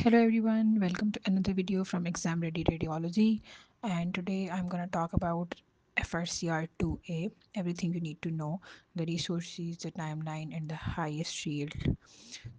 Hello everyone, welcome to another video from Exam Ready Radiology, and today I'm going to talk about FRCR 2A, everything you need to know, the resources, the timeline and the highest yield,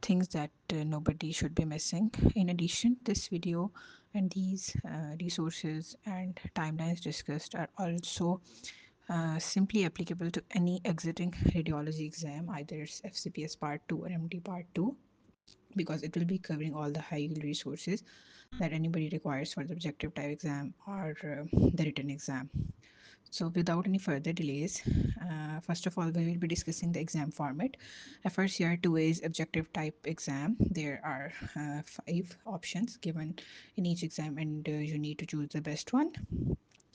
things that nobody should be missing. In addition, this video and these resources and timelines discussed are also simply applicable to any exiting radiology exam, either it's FCPS Part 2 or MD Part 2, because it will be covering all the high yield resources that anybody requires for the objective type exam or the written exam. So, without any further delays, first of all, we will be discussing the exam format. FRCR 2A is objective type exam. There are five options given in each exam, and you need to choose the best one.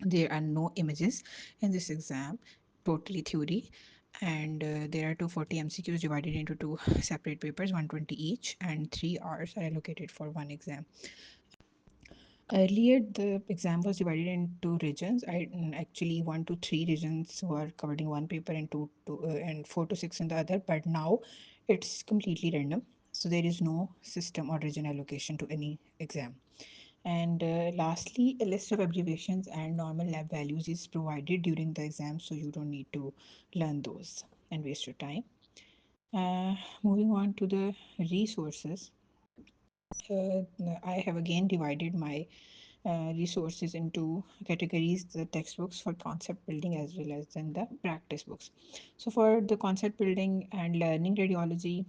There are no images in this exam, totally theory, and there are 240 MCQs divided into two separate papers, 120 each, and 3 hours are allocated for one exam. Earlier, the exam was divided into regions. Actually 1 to 3 regions were covered in one paper and and 4 to 6 in the other. But now it's completely random, so there is no system or region allocation to any exam. And lastly, a list of abbreviations and normal lab values is provided during the exam, so you don't need to learn those and waste your time. Moving on to the resources, uh, I have again divided my resources into categories: the textbooks for concept building as well as then the practice books. So for the concept building and learning radiology,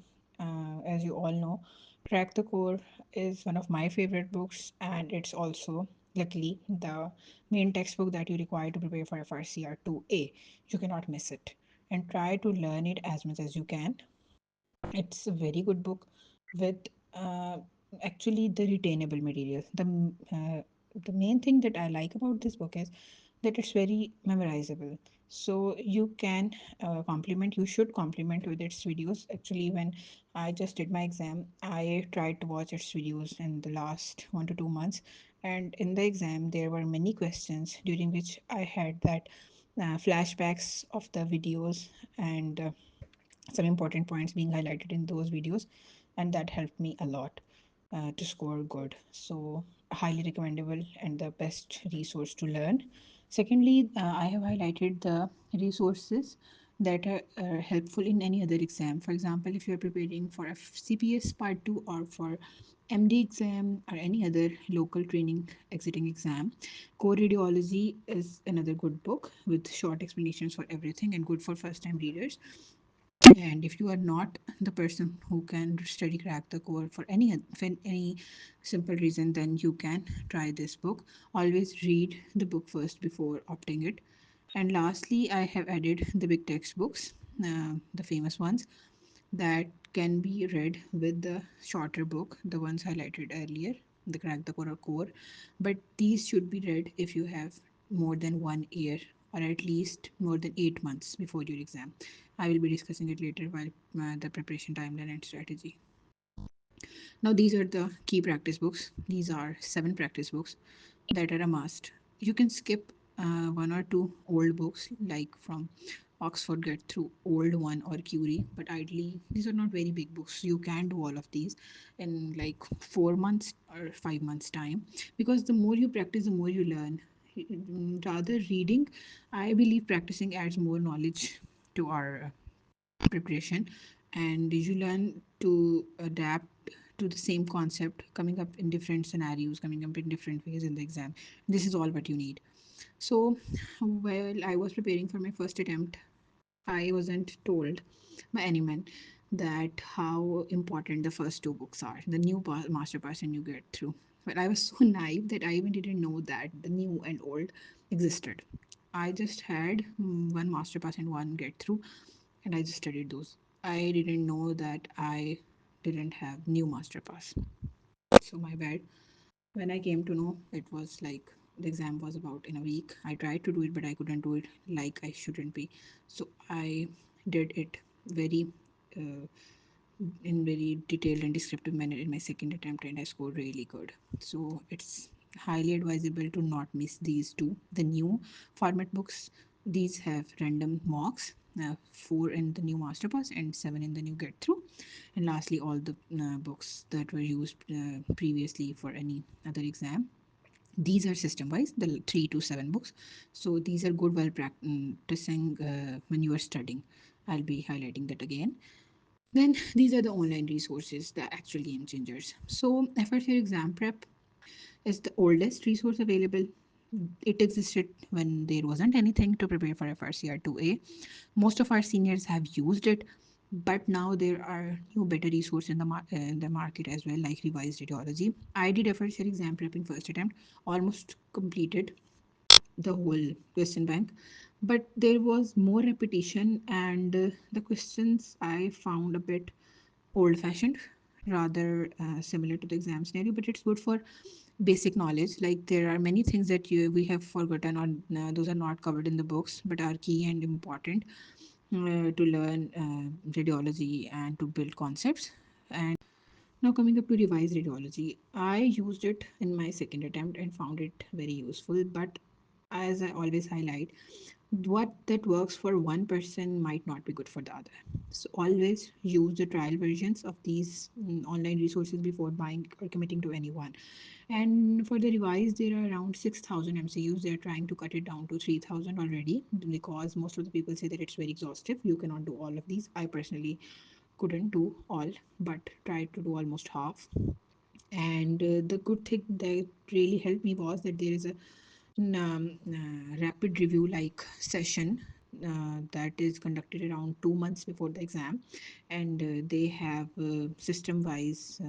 as you all know, Crack the Core is one of my favorite books, and it's also luckily the main textbook that you require to prepare for FRCR 2A. You cannot miss it and try to learn it as much as you can. It's a very good book with uh, actually the retainable material. The main thing that I like about this book is that it's very memorizable. So you can complement. You should complement with its videos. Actually, when I just did my exam, I tried to watch its videos in the last 1 to 2 months, and in the exam there were many questions during which I had that flashbacks of the videos and some important points being highlighted in those videos, and that helped me a lot to score good. So highly recommendable and the best resource to learn. Secondly, I have highlighted the resources that are helpful in any other exam. For example, if you're preparing for a CPS part 2 or for MD exam or any other local training exiting exam, Core Radiology is another good book with short explanations for everything and good for first time readers. And if you are not the person who can study crack the core for any simple reason, then you can try this book. Always read the book first before opting it. And lastly, I have added the big textbooks, the famous ones that can be read with the shorter book, the ones highlighted earlier, the Crack the Core. But these should be read if you have more than 1 year or at least more than 8 months before your exam. I will be discussing it later while the preparation timeline and strategy. Now, these are the key practice books. These are 7 practice books that are a must. You can skip 1 or 2 old books, like from Oxford Get Through Old One or Curie, but ideally, these are not very big books. You can do all of these in like 4 months or 5 months' time, because the more you practice, the more you learn. Rather, reading, I believe practicing adds more knowledge to our preparation, and you learn to adapt to the same concept coming up in different scenarios, coming up in different ways in the exam. This is all what you need. So while I was preparing for my first attempt, I wasn't told by anyone that how important the first 2 books are, the new master pass and you get through. But I was so naive that I even didn't know that the new and old existed. I just had one master pass and one get through, and I just studied those. I didn't know that I didn't have new master pass. So my bad. When I came to know, it was like the exam was about in a week. I tried to do it, but I couldn't do it like I shouldn't be. So I did it very uh, in very detailed and descriptive manner in my second attempt, and I scored really good. So it's highly advisable to not miss these two. The new format books, these have random mocks, 4 in the new master pass and 7 in the new get through, and lastly all the books that were used previously for any other exam. These are system wise, the 3 to 7 books. So these are good while practicing when you are studying. I'll be highlighting that again. Then these are the online resources, the actual game changers. So FRCR exam prep is the oldest resource available. It existed when there wasn't anything to prepare for FRCR 2A. Most of our seniors have used it, but now there are new better resources in the market as well, like revised radiology. I did FRCR exam prep in first attempt, almost completed the whole question bank, but there was more repetition, and the questions I found a bit old fashioned, rather similar to the exam scenario, but it's good for basic knowledge. Like there are many things that we have forgotten, or those are not covered in the books but are key and important to learn radiology and to build concepts. And now coming up to revised radiology, I used it in my second attempt and found it very useful. But as I always highlight, what that works for one person might not be good for the other. So always use the trial versions of these online resources before buying or committing to anyone. And for the revised, there are around 6,000 MCUs. They're trying to cut it down to 3,000 already because most of the people say that it's very exhaustive. You cannot do all of these. I personally couldn't do all, but tried to do almost half. And the good thing that really helped me was that there is a rapid review like session that is conducted around 2 months before the exam, and they have system wise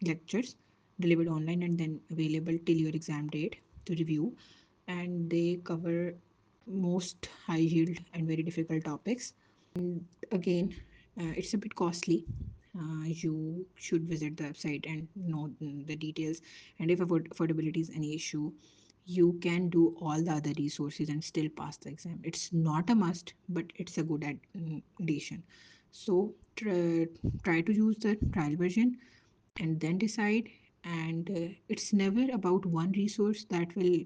lectures delivered online and then available till your exam date to review, and they cover most high yield and very difficult topics. And again, it's a bit costly. You should visit the website and know the details. And if affordability is any issue, you can do all the other resources and still pass the exam. It's not a must, but it's a good addition. So try to use the trial version and then decide. And it's never about one resource that will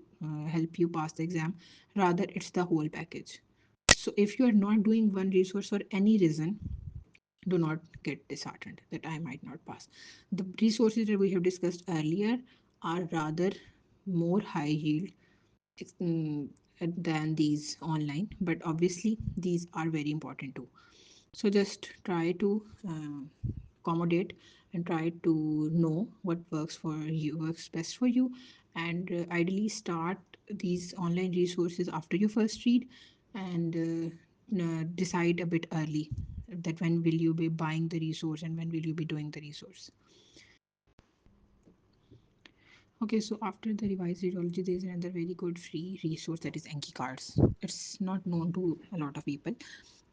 help you pass the exam, rather it's the whole package. So if you are not doing one resource for any reason, do not get disheartened that I might not pass. The resources that we have discussed earlier are rather more high yield mm, than these online, but obviously these are very important too. So just try to accommodate and try to know what works for you, works best for you, and ideally start these online resources after you first read, and decide a bit early that when will you be buying the resource and when will you be doing the resource. Okay, so after the revised radiology, there is another very good free resource that is Enki cards. It's not known to a lot of people.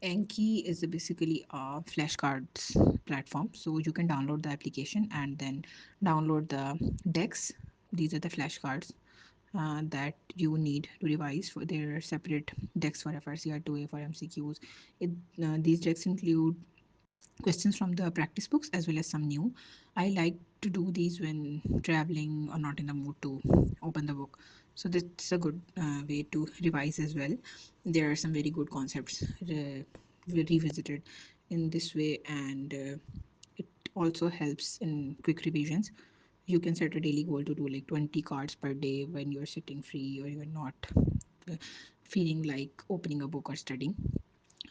Enki is basically a flashcards platform. So you can download the application and then download the decks. These are the flashcards that you need to revise. For their separate decks for FRCR 2A for MCQs. These decks include questions from the practice books as well as some new. I like to do these when traveling or not in the mood to open the book. So that's a good way to revise as well. There are some very good concepts revisited in this way, and it also helps in quick revisions. You can set a daily goal to do like 20 cards per day when you're sitting free or you're not uh, feeling like opening a book or studying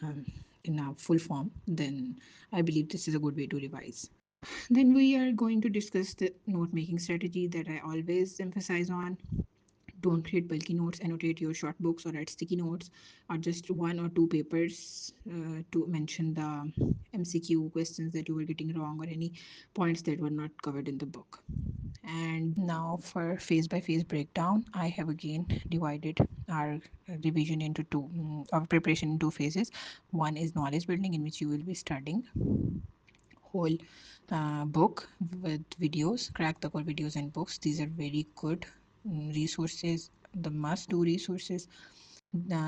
um, in a full form, then I believe this is a good way to revise. Then we are going to discuss the note making strategy that I always emphasize on. Don't create bulky notes, annotate your short books or write sticky notes, or just one or two papers to mention the MCQ questions that you were getting wrong or any points that were not covered in the book. And now for phase by phase breakdown, I have again divided our revision into our preparation in two phases. One is knowledge building, in which you will be studying whole book with videos, crack the core videos and books. These are very good resources, the must do resources.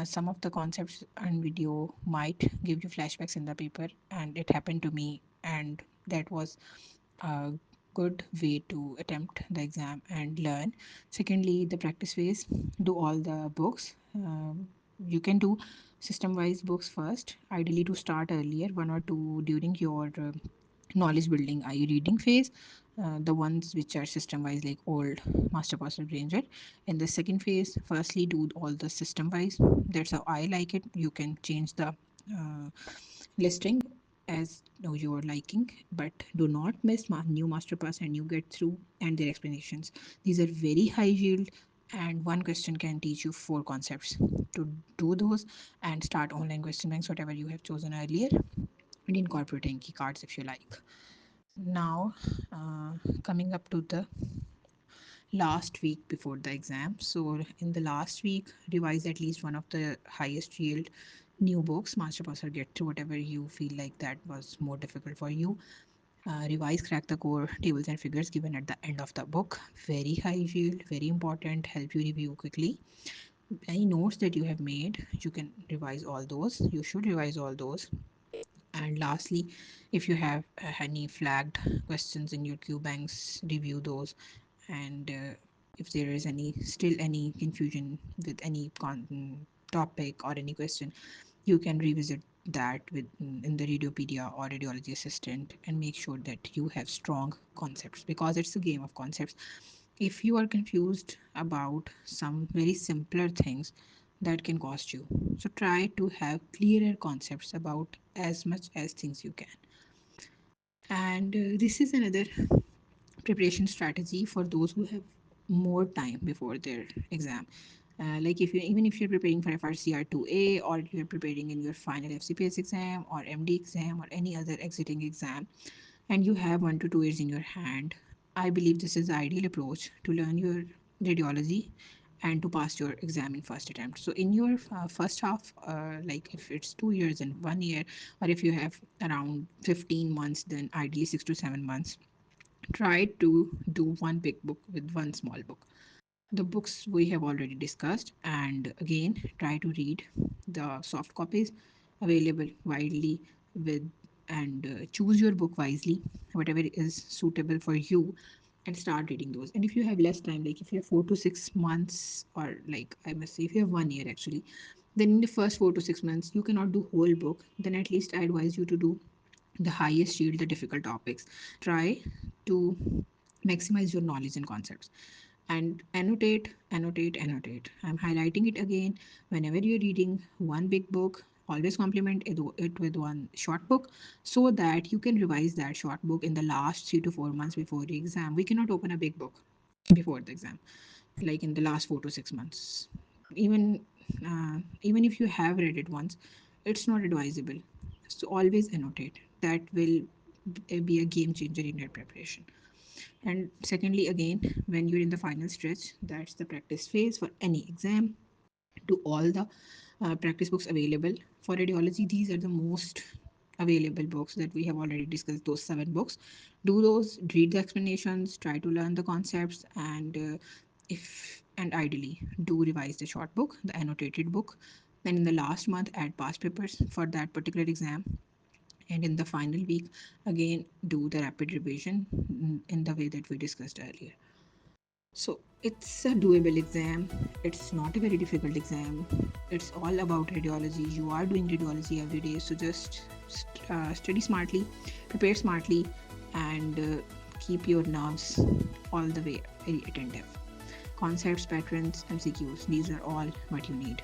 Some of the concepts and video might give you flashbacks in the paper, and it happened to me, and that was a good way to attempt the exam and learn. Secondly, the practice phase, do all the books. You can do system wise books first, ideally to start earlier, one or two during your knowledge building eye reading phase. The ones which are system wise, like old master parcel ranger. In the second phase, firstly do all the system wise. That's how I like it. You can change the listing as you are liking, but do not miss new master pass and new get through and their explanations. These are very high yield, and one question can teach you four concepts. To do those and start online question banks, whatever you have chosen earlier, and incorporate key cards if you like. Now, coming up to the last week before the exam. So, in the last week, revise at least one of the highest yield new books, master pass or get through, whatever you feel like that was more difficult for you. Revise, crack the core tables and figures given at the end of the book. Very high yield, very important, help you review quickly. Any notes that you have made, you can revise all those. You should revise all those. And lastly, if you have any flagged questions in your Qbanks, review those. And if there is any confusion with any topic or any question, you can revisit that in the Radiopedia or Radiology Assistant and make sure that you have strong concepts, because it's a game of concepts. If you are confused about some very simpler things, that can cost you. So try to have clearer concepts about as much as things you can. And this is another preparation strategy for those who have more time before their exam. Like if you even if you're preparing for FRCR 2A, or you're preparing in your final FCPS exam or MD exam or any other exiting exam, and you have 1 to 2 years in your hand, I believe this is the ideal approach to learn your radiology and to pass your exam in first attempt. So in your first half, like if it's 2 years and 1 year, or if you have around 15 months, then ideally 6 to 7 months, try to do one big book with one small book. The books we have already discussed, and again, try to read the soft copies available widely with, and choose your book wisely, whatever is suitable for you, and start reading those. And if you have less time, like if you have 4 to 6 months, or like I must say, if you have 1 year actually, then in the first 4 to 6 months you cannot do whole book. Then at least I advise you to do the highest yield, the difficult topics. Try to maximize your knowledge and concepts, and annotate, annotate, annotate. I'm highlighting it again. Whenever you're reading one big book, always complement it with one short book, so that you can revise that short book in the last 3 to 4 months before the exam. We cannot open a big book before the exam, like in the last 4 to 6 months. Even if you have read it once, it's not advisable. So always annotate. That will be a game changer in your preparation. And secondly, again, when you're in the final stretch, that's the practice phase for any exam. Do all the practice books available for radiology. These are the most available books that we have already discussed, those 7 books. Do those, read the explanations, try to learn the concepts, and if and ideally do revise the short book, the annotated book. Then in the last month, add past papers for that particular exam, and in the final week, again do the rapid revision in the way that we discussed earlier. So it's a doable exam. It's not a very difficult exam. It's all about radiology. You are doing radiology every day, so just study smartly, prepare smartly, and keep your nerves all the way very attentive. Concepts, patterns, MCQs, these are all what you need.